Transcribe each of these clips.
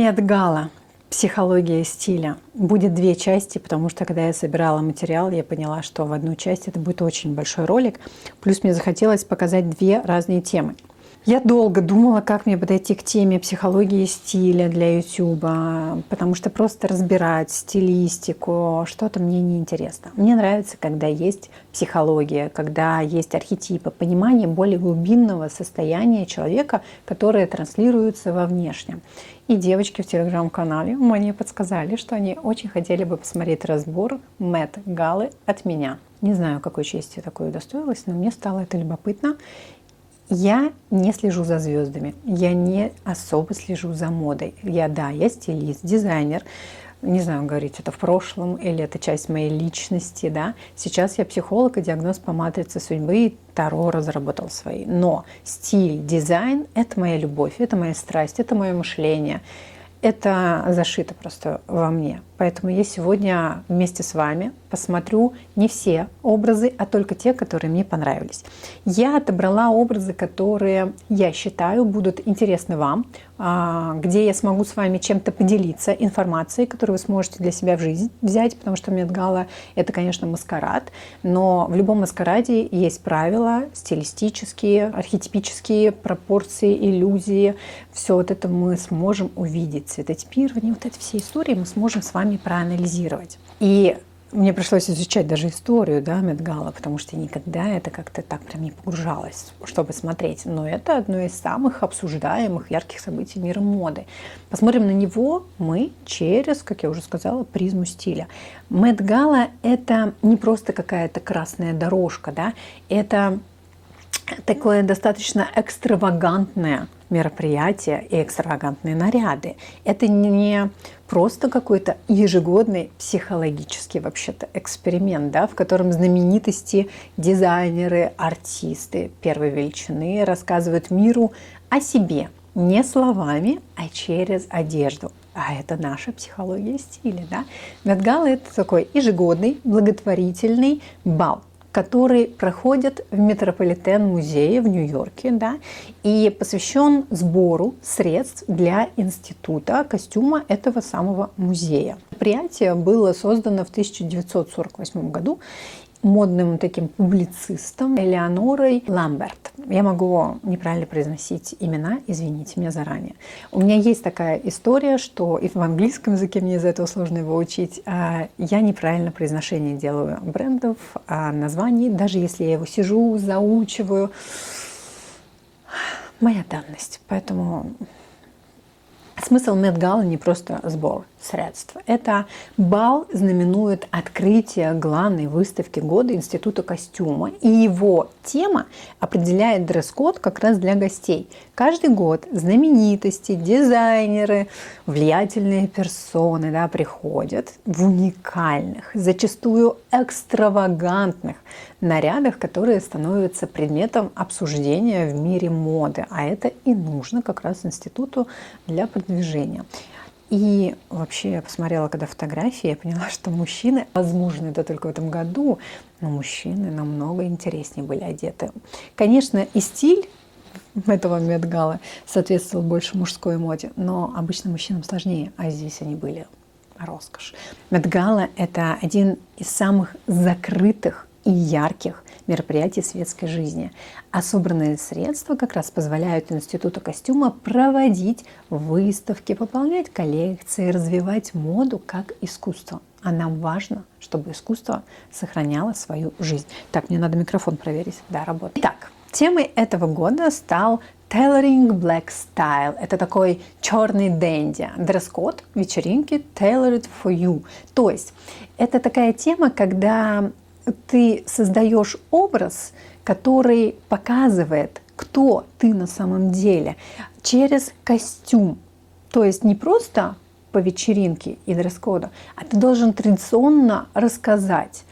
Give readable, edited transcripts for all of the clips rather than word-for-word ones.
Мет-гала. Психология стиля. Будет две части, потому что когда я собирала материал, я поняла, что в одну часть это будет очень большой ролик. Плюс мне захотелось показать две разные темы. Я долго думала, как мне подойти к теме психологии стиля для YouTube, потому что просто разбирать стилистику, что-то мне не интересно. Мне нравится, когда есть психология, когда есть архетипы, понимание более глубинного состояния человека, которое транслируется во внешнем. И девочки в телеграм-канале мне подсказали, что они очень хотели бы посмотреть разбор Мет-галы от меня. Не знаю, какой чести я такой удостоилась, но мне стало это любопытно. Я не слежу за звездами, я не особо слежу за модой. Я стилист, дизайнер. Не знаю, говорить это в прошлом или это часть моей личности, да. Сейчас я психолог и диагноз по матрице судьбы, и Таро разработал свои. Но стиль, дизайн – это моя любовь, это моя страсть, это мое мышление. Это зашито просто во мне. Поэтому я сегодня вместе с вами посмотрю не все образы, а только те, которые мне понравились. Я отобрала образы, которые я считаю будут интересны вам, где я смогу с вами чем-то поделиться, информацией, которую вы сможете для себя в жизнь взять, потому что Мет-гала – это, конечно, маскарад, но в любом маскараде есть правила стилистические, архетипические, пропорции, иллюзии. Все вот это мы сможем увидеть, цветотипирование, вот эти все истории мы сможем с вами проанализировать. И мне пришлось изучать даже историю, Мет-гала, потому что я никогда это как-то так прям не погружалась, чтобы смотреть. Но это одно из самых обсуждаемых, ярких событий мира моды. Посмотрим на него мы через, как я уже сказала, призму стиля. Мет-гала – это не просто какая-то красная дорожка, это такое достаточно экстравагантное мероприятие и экстравагантные наряды. Это не просто какой-то ежегодный психологический вообще-то эксперимент, в котором знаменитости, дизайнеры, артисты первой величины рассказывают миру о себе не словами, а через одежду. А это наша психология стиля. Мет-гала – это такой ежегодный благотворительный бал, который проходит в Метрополитен-музее в Нью-Йорке, и посвящен сбору средств для института костюма этого самого музея. Мероприятие было создано в 1948 году модным таким публицистом Элеонорой Ламберт. Я могу неправильно произносить имена, извините меня заранее. У меня есть такая история, что и в английском языке мне из-за этого сложно его учить. Я неправильно произношение делаю брендов, названий, даже если я его сижу, заучиваю. Моя данность. Поэтому смысл Мет-гала не просто сбор средств. Это бал знаменует открытие главной выставки года Института костюма. И его тема определяет дресс-код как раз для гостей. Каждый год знаменитости, дизайнеры, влиятельные персоны приходят в уникальных, зачастую экстравагантных нарядах, которые становятся предметом обсуждения в мире моды. А это и нужно как раз институту для продвижения. И вообще я посмотрела, когда фотографии, я поняла, что мужчины, возможно, это только в этом году, но мужчины намного интереснее были одеты. Конечно, и стиль этого Мет-гала соответствовал больше мужской моде, но обычно мужчинам сложнее, а здесь они были роскошь. Мет-гала – это один из самых закрытых и ярких мероприятий светской жизни. А собранные средства как раз позволяют Институту костюма проводить выставки, пополнять коллекции, развивать моду как искусство. А нам важно, чтобы искусство сохраняло свою жизнь. Так, мне надо микрофон проверить. Да, работает. Итак, темой этого года стал Tailoring Black Style. Это такой черный дэнди. Дресс-код вечеринки Tailored for You. То есть это такая тема, когда ты создаешь образ, который показывает, кто ты на самом деле, через костюм. То есть не просто по вечеринке и дресс-коду, а ты должен традиционно рассказать,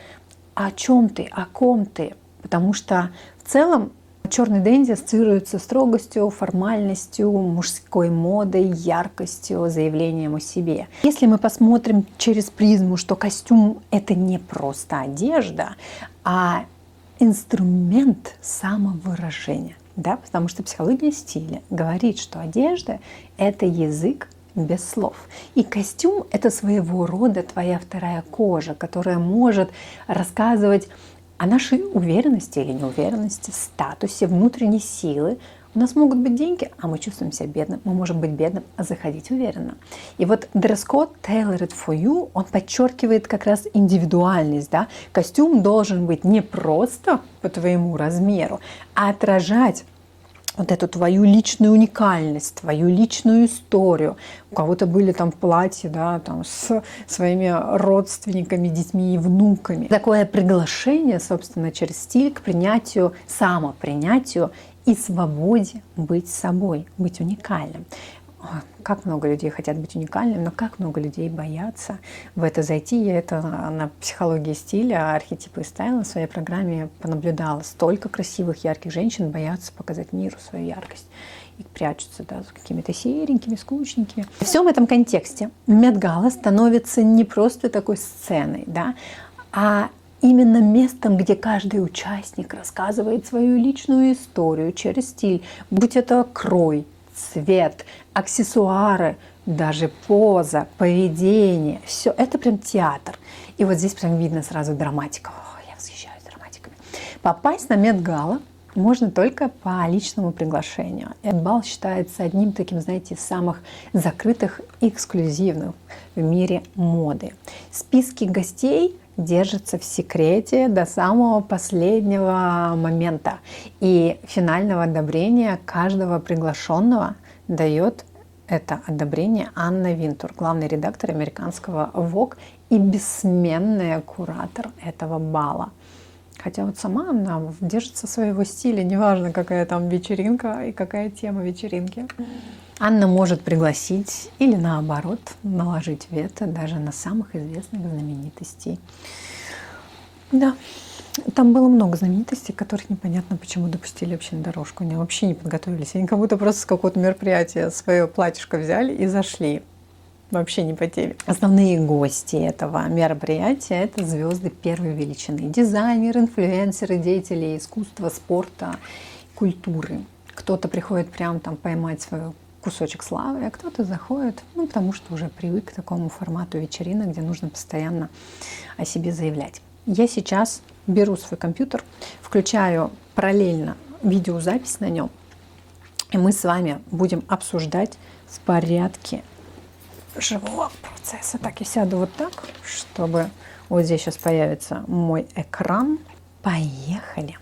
о чем ты, о ком ты. Потому что в целом черный дэнди ассоциируется строгостью, формальностью, мужской модой, яркостью, заявлением о себе. Если мы посмотрим через призму, что костюм – это не просто одежда, а инструмент самовыражения. Потому что психология стиля говорит, что одежда – это язык без слов. И костюм – это своего рода твоя вторая кожа, которая может рассказывать о нашей уверенности или неуверенности, статусе, внутренней силы. У нас могут быть деньги, а мы чувствуем себя бедным. Мы можем быть бедным, а заходить уверенно. И вот дресс-код Tailored for You, он подчеркивает как раз индивидуальность. Да? Костюм должен быть не просто по твоему размеру, а отражать вот эту твою личную уникальность, твою личную историю. У кого-то были там платья, да, там, с своими родственниками, детьми и внуками. Такое приглашение, собственно, через стиль к принятию, самопринятию и свободе быть собой, быть уникальным. Как много людей хотят быть уникальными, но как много людей боятся в это зайти. Я это на психологии стиля, архетипы и стайла в своей программе понаблюдала. Столько красивых, ярких женщин боятся показать миру свою яркость. И прячутся, да, за какими-то серенькими, скучненькими. В всем этом контексте Met-гала становится не просто такой сценой, да, а именно местом, где каждый участник рассказывает свою личную историю через стиль, будь это крой, цвет, аксессуары, даже поза, поведение. Все это прям театр. И вот здесь прям видно сразу драматика. Я восхищаюсь драматиками. Попасть на Met-гала можно только по личному приглашению. Этот бал считается одним таким, знаете, из самых закрытых и эксклюзивных в мире моды. Списки гостей держатся в секрете до самого последнего момента. И финального одобрения каждого приглашенного дает это одобрение Анна Винтур, главный редактор американского Vogue и бессменный куратор этого бала. Хотя вот сама она держится своего стиля, неважно, какая там вечеринка и какая тема вечеринки. Анна может пригласить или наоборот наложить вето даже на самых известных знаменитостей. Да, там было много знаменитостей, которых непонятно, почему допустили вообще на дорожку. Они вообще не подготовились. Они как будто просто с какого-то мероприятия свое платьишко взяли и зашли. Вообще не по теме. Основные гости этого мероприятия – это звезды первой величины. Дизайнеры, инфлюенсеры, деятели искусства, спорта, культуры. Кто-то приходит прям там поймать свой кусочек славы, а кто-то заходит, ну, потому что уже привык к такому формату вечеринок, где нужно постоянно о себе заявлять. Я сейчас беру свой компьютер, включаю параллельно видеозапись на нем, и мы с вами будем обсуждать в порядке живого процесса. Так, я сяду вот так, чтобы вот здесь сейчас появится мой экран. Поехали.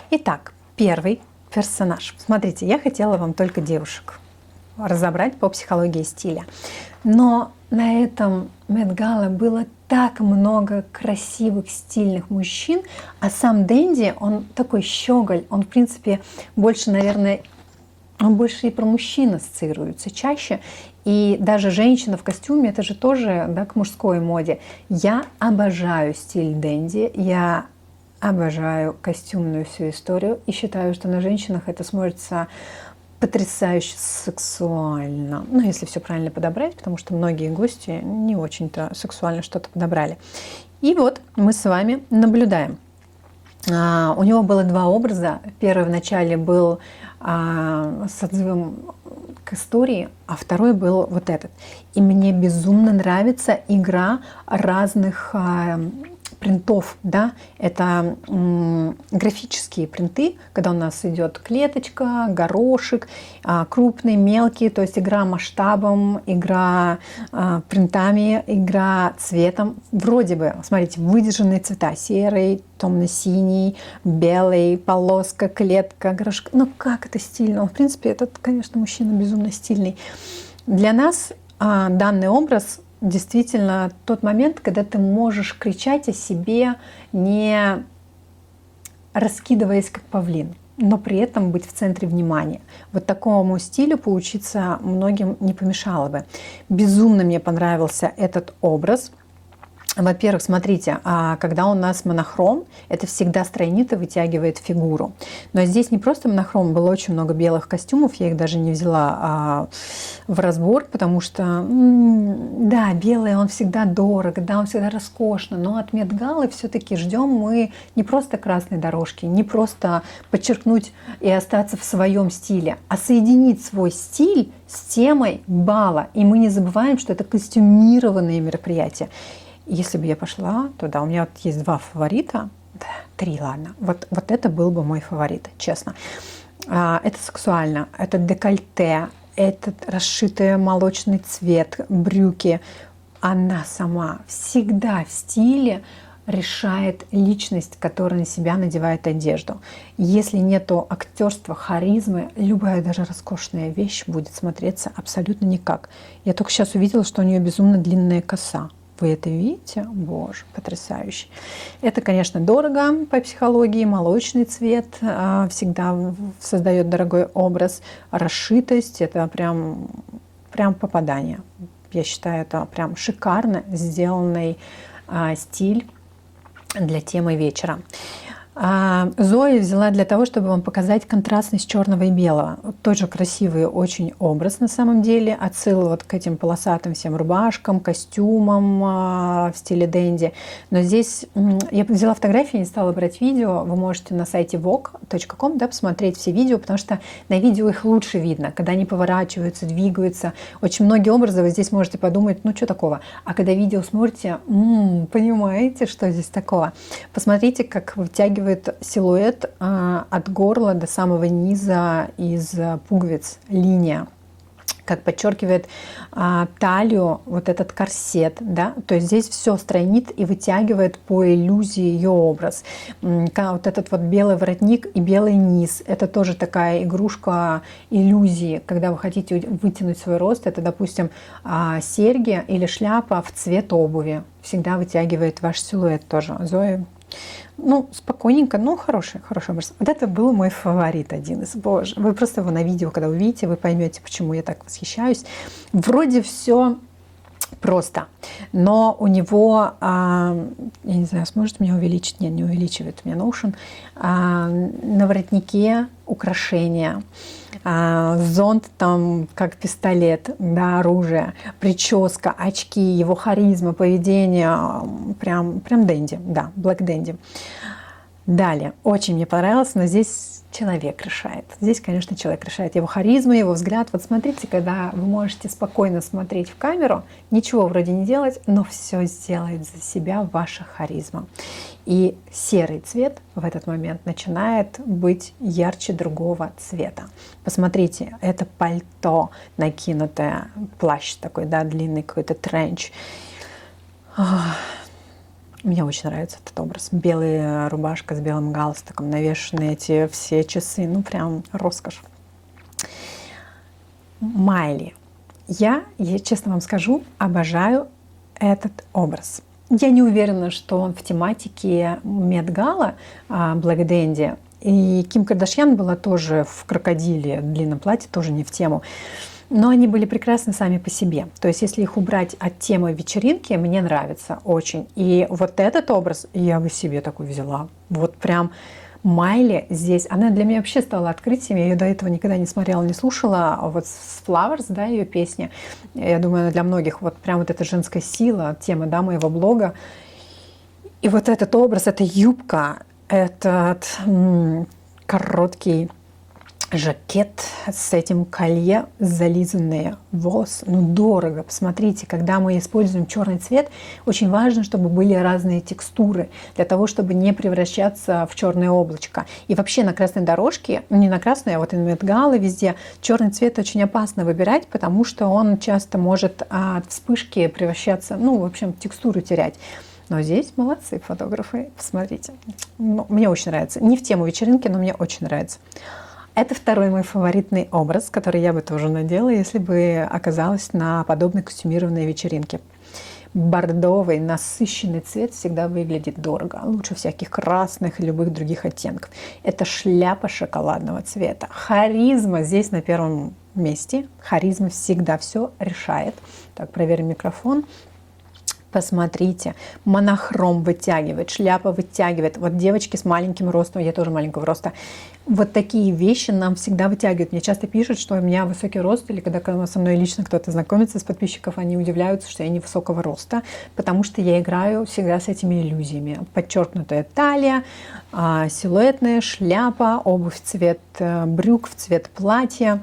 Итак, первый персонаж. Смотрите, я хотела вам только девушек разобрать по психологии стиля. Но на этом Met-гала было так много красивых, стильных мужчин, а сам Дэнди, он такой щеголь, он, в принципе, больше, наверное, он больше и про мужчин ассоциируется чаще. И даже женщина в костюме, это же тоже, да, к мужской моде. Я обожаю стиль Дэнди, я обожаю костюмную всю историю и считаю, что на женщинах это смотрится потрясающе сексуально. Ну, если все правильно подобрать, потому что многие гости не очень-то сексуально что-то подобрали. И вот мы с вами наблюдаем. У него было два образа. Первый вначале был с отзывом к истории, а второй был вот этот. И мне безумно нравится игра разных принтов, да, это графические принты, когда у нас идет клеточка, горошек, крупный, мелкий, то есть игра масштабом, игра принтами, игра цветом. Вроде бы, смотрите, выдержанные цвета: серый, темно-синий, белый, полоска, клетка, горошек. Ну как это стильно! В принципе, этот, конечно, мужчина безумно стильный. Для нас данный образ действительно тот момент, когда ты можешь кричать о себе, не раскидываясь как павлин, но при этом быть в центре внимания. Вот такому стилю поучиться многим не помешало бы. Безумно мне понравился этот образ. Во-первых, смотрите, когда у нас монохром, это всегда стройнит и вытягивает фигуру. Но здесь не просто монохром, было очень много белых костюмов, я их даже не взяла в разбор, потому что, да, белый он всегда дорого, да, он всегда роскошно, но от Met Gala все-таки ждем мы не просто красной дорожки, не просто подчеркнуть и остаться в своем стиле, а соединить свой стиль с темой бала. И мы не забываем, что это костюмированные мероприятия. Если бы я пошла туда, у меня вот есть 2 фаворита, 3, ладно, вот это был бы мой фаворит, честно. Это сексуально, это декольте, этот расшитый молочный цвет, брюки. Она сама всегда в стиле решает личность, которая на себя надевает одежду. Если нету актерства, харизмы, любая даже роскошная вещь будет смотреться абсолютно никак. Я только сейчас увидела, что у нее безумно длинная коса. Вы это видите? Боже, потрясающе. Это, конечно, дорого по психологии. Молочный цвет всегда создает дорогой образ. Расшитость – это прям попадание. Я считаю, это прям шикарно сделанный стиль для темы вечера. Зоя взяла для того, чтобы вам показать контрастность черного и белого. Тоже красивый очень образ на самом деле. Отсыл вот к этим полосатым всем рубашкам, костюмам в стиле дэнди. Но здесь я взяла фотографии, не стала брать видео. Вы можете на сайте vogue.com, да, посмотреть все видео, потому что на видео их лучше видно, когда они поворачиваются, двигаются. Очень многие образы вы здесь можете подумать, ну что такого. А когда видео смотрите, понимаете, что здесь такого. Посмотрите, как вытягивается силуэт от горла до самого низа из пуговиц, линия, как подчеркивает талию вот этот корсет, да, то есть здесь все стройнит и вытягивает по иллюзии ее образ. Вот этот вот белый воротник и белый низ, это тоже такая игрушка иллюзии, когда вы хотите вытянуть свой рост, это, допустим, серьги или шляпа в цвет обуви, всегда вытягивает ваш силуэт тоже. Зоя, ну, спокойненько, но хороший образ. Вот это был мой фаворит один из. Боже, вы просто его на видео, когда увидите, вы поймете, почему я так восхищаюсь. Вроде все просто, но у него, я не знаю, сможет меня увеличить? Нет, не увеличивает у меня Notion. На воротнике украшения, зонт там как пистолет, да, оружие, прическа, очки, его харизма, поведение, прям дэнди, да, блэк дэнди. Далее, очень мне понравилось, но здесь человек решает. Здесь, конечно, человек решает. Его харизма, его взгляд. Вот смотрите, когда вы можете спокойно смотреть в камеру, ничего вроде не делать, но все сделает за себя ваша харизма. И серый цвет в этот момент начинает быть ярче другого цвета. Посмотрите, это пальто накинутое, плащ такой, да, длинный какой-то тренч. Мне очень нравится этот образ. Белая рубашка с белым галстуком, навешенные эти все часы. Ну, прям роскошь. Майли. Я, честно вам скажу, обожаю этот образ. Я не уверена, что он в тематике Met Gala Black Dandy. И Ким Кардашьян была тоже в крокодиле, в длинном платье, тоже не в тему. Но они были прекрасны сами по себе. То есть, если их убрать от темы вечеринки, мне нравится очень. И вот этот образ я бы себе такой взяла. Вот прям Майли здесь, она для меня вообще стала открытием. Я ее до этого никогда не смотрела, не слушала. А вот с Flowers, да, ее песни, я думаю, она для многих вот прям вот эта женская сила, тема, да, моего блога. И вот этот образ, эта юбка, этот короткий жакет с этим колье, зализанные волосы. Ну, дорого. Посмотрите, когда мы используем черный цвет, очень важно, чтобы были разные текстуры, для того, чтобы не превращаться в черное облачко. И вообще на красной дорожке, ну не на красной, а вот и на Met Gala везде, черный цвет очень опасно выбирать, потому что он часто может от вспышки превращаться, ну, в общем, текстуру терять. Но здесь молодцы фотографы, посмотрите. Ну, мне очень нравится. Не в тему вечеринки, но мне очень нравится. Это второй мой фаворитный образ, который я бы тоже надела, если бы оказалась на подобной костюмированной вечеринке. Бордовый, насыщенный цвет всегда выглядит дорого. Лучше всяких красных и любых других оттенков. Это шляпа шоколадного цвета. Харизма здесь на первом месте. Харизма всегда все решает. Так, проверим микрофон. Посмотрите, монохром вытягивает, шляпа вытягивает. Вот девочки с маленьким ростом, я тоже маленького роста, вот такие вещи нам всегда вытягивают. Мне часто пишут, что у меня высокий рост, или когда со мной лично кто-то знакомится из подписчиков, они удивляются, что я невысокого роста, потому что я играю всегда с этими иллюзиями. Подчеркнутая талия, силуэтная шляпа, обувь в цвет брюк, в цвет платья.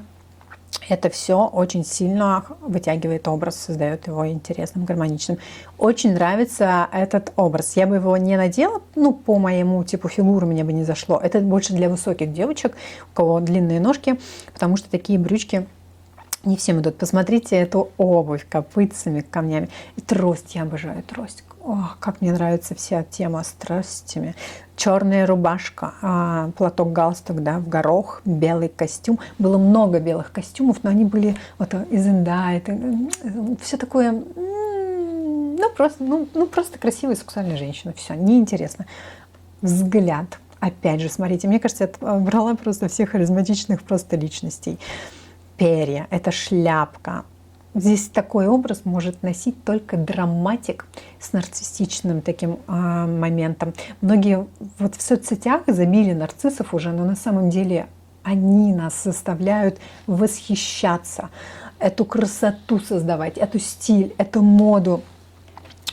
Это все очень сильно вытягивает образ, создает его интересным, гармоничным. Очень нравится этот образ. Я бы его не надела, ну, по моему типу фигуры мне бы не зашло. Это больше для высоких девочек, у кого длинные ножки, потому что такие брючки не всем идут. Посмотрите эту обувь копытцами, камнями. И трость, я обожаю трость. О, как мне нравится вся тема с тростями. Черная рубашка, платок, галстук, да, в горох, белый костюм. Было много белых костюмов, но они были вот из инда, это все такое, просто красивая сексуальная женщина. Все, неинтересно. Взгляд. Опять же, смотрите, мне кажется, я брала просто всех харизматичных просто личностей. Перья, это шляпка. Здесь такой образ может носить только драматик с нарциссичным таким моментом. Многие вот в соцсетях забили нарциссов уже, но на самом деле они нас заставляют восхищаться, эту красоту создавать, эту стиль, эту моду.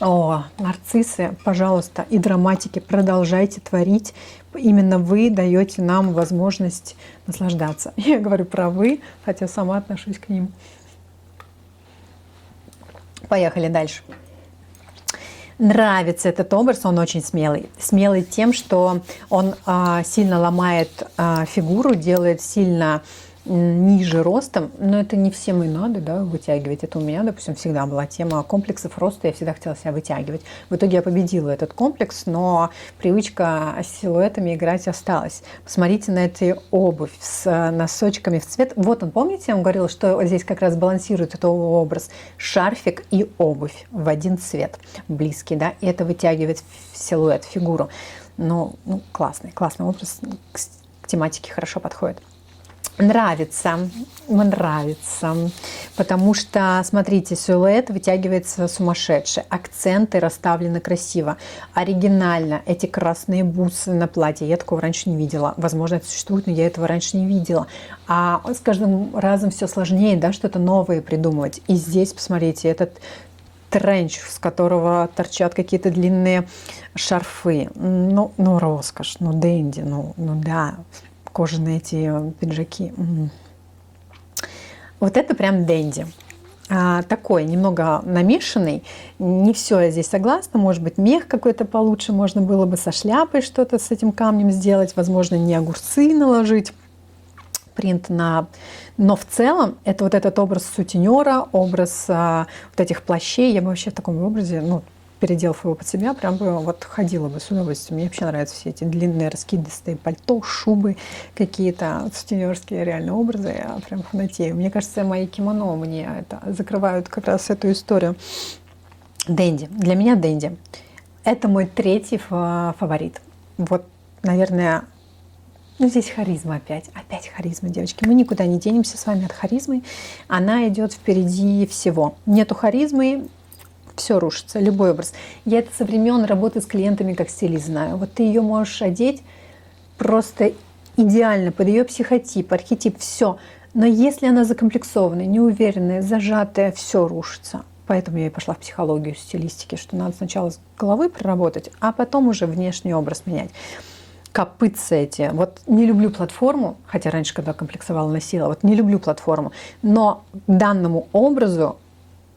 О, нарциссы, пожалуйста, и драматики, продолжайте творить. Именно вы даете нам возможность наслаждаться. Я говорю про вы, хотя сама отношусь к ним. Поехали дальше. Нравится этот образ, он очень смелый. Смелый тем, что он сильно ломает фигуру, делает сильно ниже ростом, но это не всем и надо, да, вытягивать. Это у меня, допустим, всегда была тема комплексов роста, я всегда хотела себя вытягивать. В итоге я победила этот комплекс, но привычка с силуэтами играть осталась. Посмотрите на эту обувь с носочками в цвет. Вот он, помните, я вам говорила, что здесь как раз балансирует этот образ. Шарфик и обувь в один цвет, близкий, да, и это вытягивает силуэт, фигуру. Ну классный образ, к тематике хорошо подходит. Нравится, потому что, смотрите, силуэт вытягивается сумасшедший, акценты расставлены красиво, оригинально, эти красные бусы на платье, я такого раньше не видела, возможно, это существует, но я этого раньше не видела, а с каждым разом все сложнее, да, что-то новое придумывать, и здесь, посмотрите, этот тренч, с которого торчат какие-то длинные шарфы, ну роскошь, дэнди, да, кожаные эти пиджаки. Вот это прям дэнди. Такой немного намешанный. Не все я здесь согласна. Может быть, мех какой-то получше. Можно было бы со шляпой что-то с этим камнем сделать. Возможно, не огурцы наложить. Принт на... Но в целом это вот этот образ сутенера, образ вот этих плащей. Я бы вообще в таком образе, переделав его под себя, прям бы вот ходила бы с удовольствием. Мне вообще нравятся все эти длинные раскидистые пальто, шубы какие-то, сутенерские реально образы. Я прям фанатею. Мне кажется, мои кимоно мне это закрывают как раз эту историю. Дэнди. Для меня дэнди. Это мой третий фаворит. Вот, наверное, здесь харизма опять. Опять харизма, девочки. Мы никуда не денемся с вами от харизмы. Она идет впереди всего. Нету харизмы, все рушится, любой образ. Я это со времен работы с клиентами как стилист знаю. Вот ты ее можешь одеть просто идеально под ее психотип, архетип, все. Но если она закомплексованная, неуверенная, зажатая, все рушится. Поэтому я и пошла в психологию стилистики, что надо сначала с головы проработать, а потом уже внешний образ менять. Копытца эти. Вот не люблю платформу, хотя раньше, когда комплексовала, носила, вот не люблю платформу, но данному образу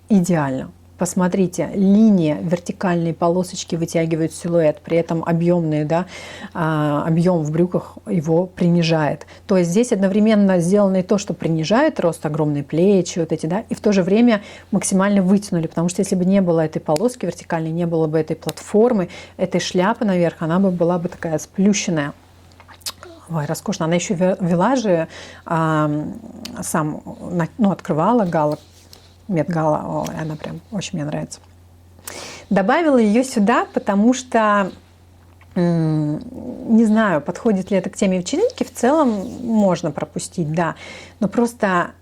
идеально. Посмотрите, линия, вертикальные полосочки вытягивают силуэт, при этом объемные, да, объем в брюках его принижает. То есть здесь одновременно сделано и то, что принижает рост, огромные плечи, вот эти, да, и в то же время максимально вытянули, потому что если бы не было этой полоски вертикальной, не было бы этой платформы, этой шляпы наверх, она бы была бы такая сплющенная. Ой, роскошно. Она еще вела же, открывала гала, Met-Gala, она прям очень мне нравится. Добавила ее сюда, потому что, не знаю, подходит ли это к теме вечеринки, в целом можно пропустить, да, но просто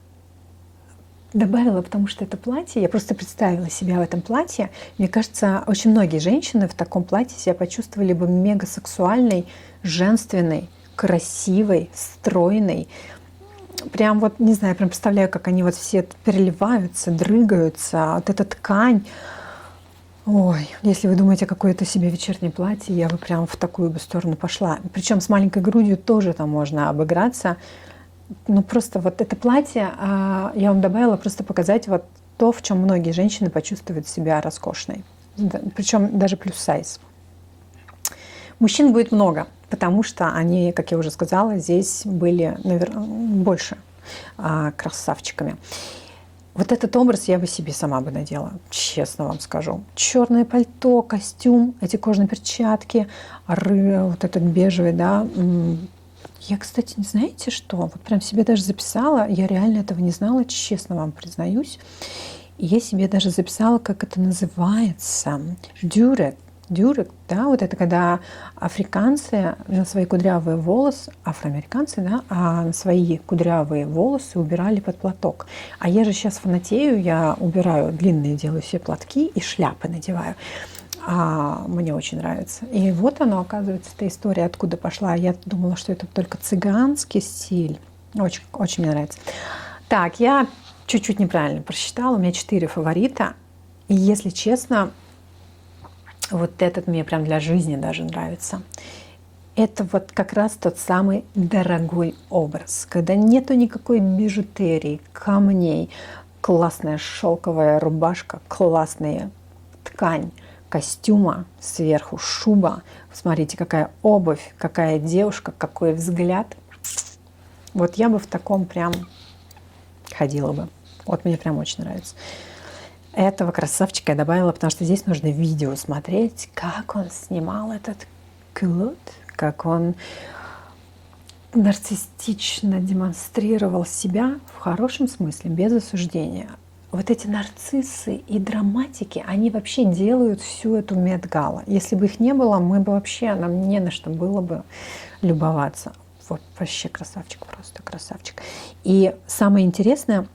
добавила, потому что это платье, я просто представила себя в этом платье. Мне кажется, очень многие женщины в таком платье себя почувствовали бы мега сексуальной, женственной, красивой, стройной. Прям вот, не знаю, прям представляю, как они вот все переливаются, дрыгаются. Вот эта ткань. Ой, если вы думаете, какое это себе вечернее платье, я бы прям в такую бы сторону пошла. Причем с маленькой грудью тоже там можно обыграться. Ну, просто вот это платье я вам добавила просто показать вот то, в чем многие женщины почувствуют себя роскошной. Причем даже плюс сайз. Мужчин будет много, потому что они, как я уже сказала, здесь были больше красавчиками. Вот этот образ я бы себе сама бы надела, честно вам скажу. Черное пальто, костюм, эти кожаные перчатки, вот этот бежевый, да. Я, кстати, не знаете что? Вот прям себе даже записала, я реально этого не знала, честно вам признаюсь. И я себе даже записала, как это называется. Дюрек. Дюрек, да, вот это когда африканцы на свои кудрявые волосы, афроамериканцы, да, на свои кудрявые волосы убирали под платок. А я же сейчас фанатею, я убираю длинные, делаю все платки и шляпы надеваю. Мне очень нравится. И вот оно, оказывается, эта история, откуда пошла. Я думала, что это только цыганский стиль. Очень, очень мне нравится. Так, я чуть-чуть неправильно просчитала. У меня 4 фаворита. И если честно, вот этот мне прям для жизни даже нравится. Это вот как раз тот самый дорогой образ, когда нету никакой бижутерии, камней, классная шелковая рубашка, классная ткань костюма, сверху шуба. Смотрите, какая обувь, какая девушка, какой взгляд. Вот я бы в таком прям ходила бы. Вот мне прям очень нравится. Этого красавчика я добавила, потому что здесь нужно видео смотреть, как он снимал этот кюлот, как он нарциссично демонстрировал себя в хорошем смысле, без осуждения. Вот эти нарциссы и драматики, они вообще делают всю эту Мет-гала. Если бы их не было, мы бы вообще, нам не на что было бы любоваться. Вот вообще красавчик, просто красавчик. И самое интересное,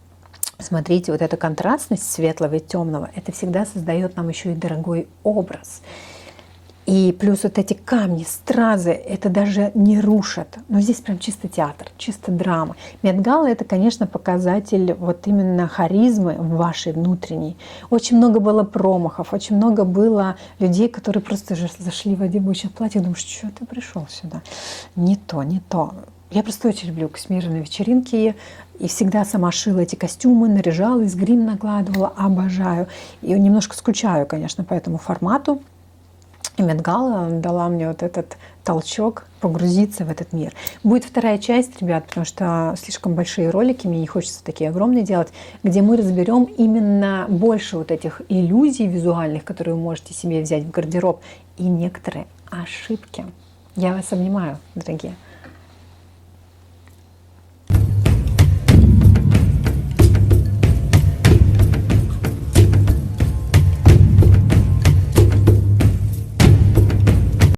смотрите, вот эта контрастность светлого и темного, это всегда создает нам еще и дорогой образ. И плюс вот эти камни, стразы, это даже не рушат. Но здесь прям чисто театр, чисто драма. Мет-гала — это, конечно, показатель вот именно харизмы вашей внутренней. Очень много было промахов, очень много было людей, которые просто же зашли в одевающих платьях, думаешь, что ты пришел сюда? Не то, не то. Я просто очень люблю космирные вечеринки и всегда сама шила эти костюмы, наряжалась, грим накладывала, обожаю. И немножко скучаю, конечно, по этому формату. И Мет-гала дала мне вот этот толчок погрузиться в этот мир. Будет вторая часть, ребят, потому что слишком большие ролики, мне не хочется такие огромные делать, где мы разберем именно больше вот этих иллюзий визуальных, которые вы можете себе взять в гардероб, и некоторые ошибки. Я вас обнимаю, дорогие.